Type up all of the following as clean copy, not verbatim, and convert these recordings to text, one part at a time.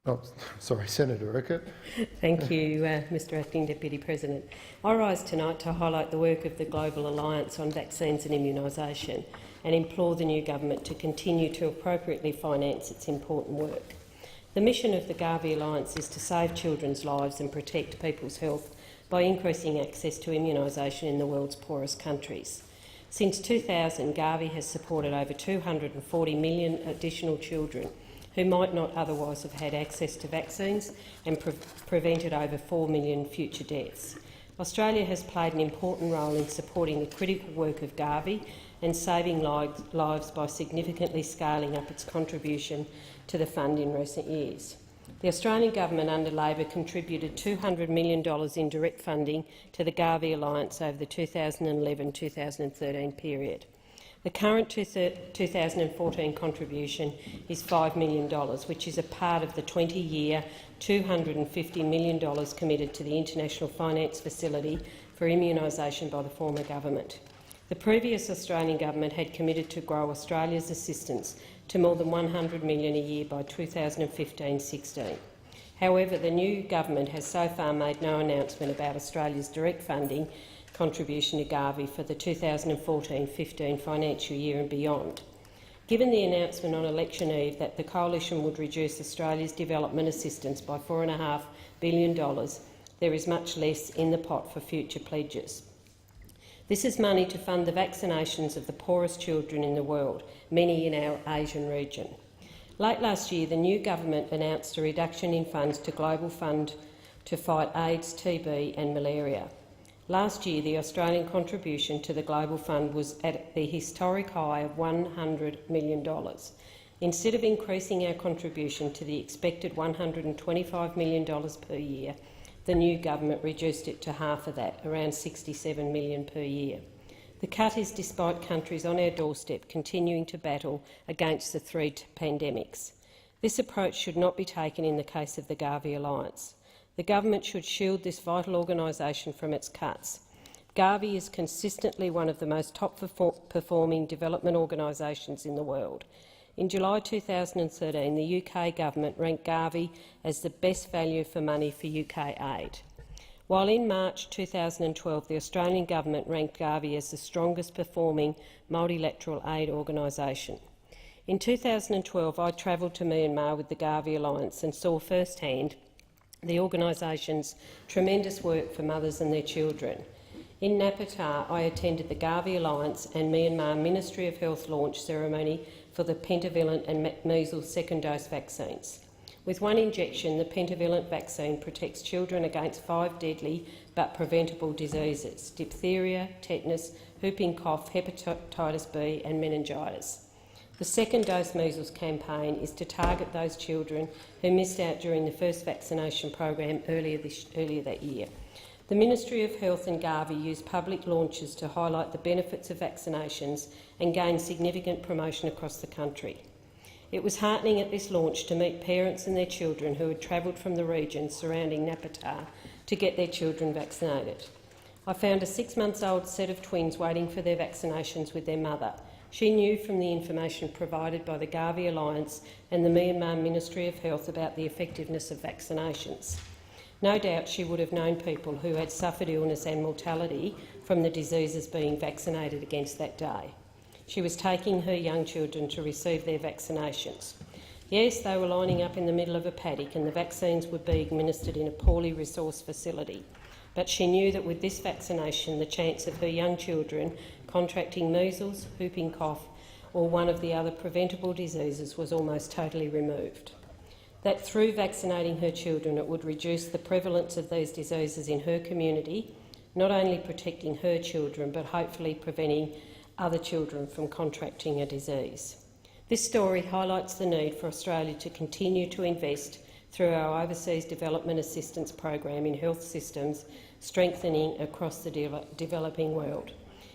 Oh, sorry, Senator Urquhart. Thank you, Mr Acting Deputy President. I rise tonight to highlight the work of the Global Alliance on Vaccines and Immunisation and implore the new government to continue to appropriately finance its important work. The mission of the GAVI Alliance is to save children's lives and protect people's health by increasing access to immunisation in the world's poorest countries. Since 2000, GAVI has supported over 240 million additional children who might not otherwise have had access to vaccines and prevented over 4 million future deaths. Australia has played an important role in supporting the critical work of GAVI and saving lives by significantly scaling up its contribution to the fund in recent years. The Australian government under Labor contributed $200 million in direct funding to the GAVI Alliance over the 2011-2013 period. The current 2014 contribution is $5 million, which is a part of the 20-year $250 million committed to the International Finance Facility for Immunisation by the former government. The previous Australian government had committed to grow Australia's assistance to more than $100 million a year by 2015-16. However, the new government has so far made no announcement about Australia's direct funding contribution to GAVI for the 2014-15 financial year and beyond. Given the announcement on election eve that the Coalition would reduce Australia's development assistance by $4.5 billion, there is much less in the pot for future pledges. This is money to fund the vaccinations of the poorest children in the world, many in our Asian region. Late last year, the new government announced a reduction in funds to Global Fund to fight AIDS, TB and malaria. Last year, the Australian contribution to the Global Fund was at the historic high of $100 million. Instead of increasing our contribution to the expected $125 million per year, the new government reduced it to half of that, around $67 million per year. The cut is despite countries on our doorstep continuing to battle against the three pandemics. This approach should not be taken in the case of the GAVI Alliance. The government should shield this vital organisation from its cuts. GAVI is consistently one of the most top-performing development organisations in the world. In July 2013, the UK government ranked GAVI as the best value for money for UK aid, while in March 2012 the Australian government ranked GAVI as the strongest performing multilateral aid organisation. In 2012, I travelled to Myanmar with the GAVI Alliance and saw firsthand the organisation's tremendous work for mothers and their children. In Naypyidaw, I attended the GAVI Alliance and Myanmar Ministry of Health launch ceremony for the pentavalent and measles second dose vaccines. With one injection, the pentavalent vaccine protects children against 5 deadly but preventable diseases: diphtheria, tetanus, whooping cough, hepatitis B and meningitis. The second dose measles campaign is to target those children who missed out during the first vaccination program earlier that year. The Ministry of Health and GAVI used public launches to highlight the benefits of vaccinations and gain significant promotion across the country. It was heartening at this launch to meet parents and their children who had travelled from the region surrounding Naypyidaw to get their children vaccinated. I found a 6-month-old set of twins waiting for their vaccinations with their mother. She knew from the information provided by the GAVI Alliance and the Myanmar Ministry of Health about the effectiveness of vaccinations. No doubt she would have known people who had suffered illness and mortality from the diseases being vaccinated against that day. She was taking her young children to receive their vaccinations. Yes, they were lining up in the middle of a paddock and the vaccines would be administered in a poorly resourced facility. But she knew that with this vaccination, the chance of her young children contracting measles, whooping cough or one of the other preventable diseases was almost totally removed. That through vaccinating her children it would reduce the prevalence of these diseases in her community, not only protecting her children but hopefully preventing other children from contracting a disease. This story highlights the need for Australia to continue to invest through our Overseas Development Assistance Program in health systems, strengthening across the developing world.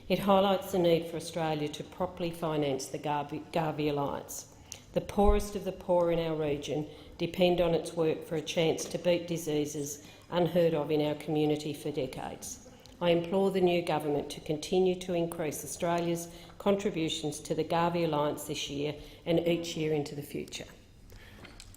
It highlights the need for Australia to properly finance the GAVI Alliance. The poorest of the poor in our region depend on its work for a chance to beat diseases unheard of in our community for decades. I implore the new government to continue to increase Australia's contributions to the GAVI Alliance this year and each year into the future.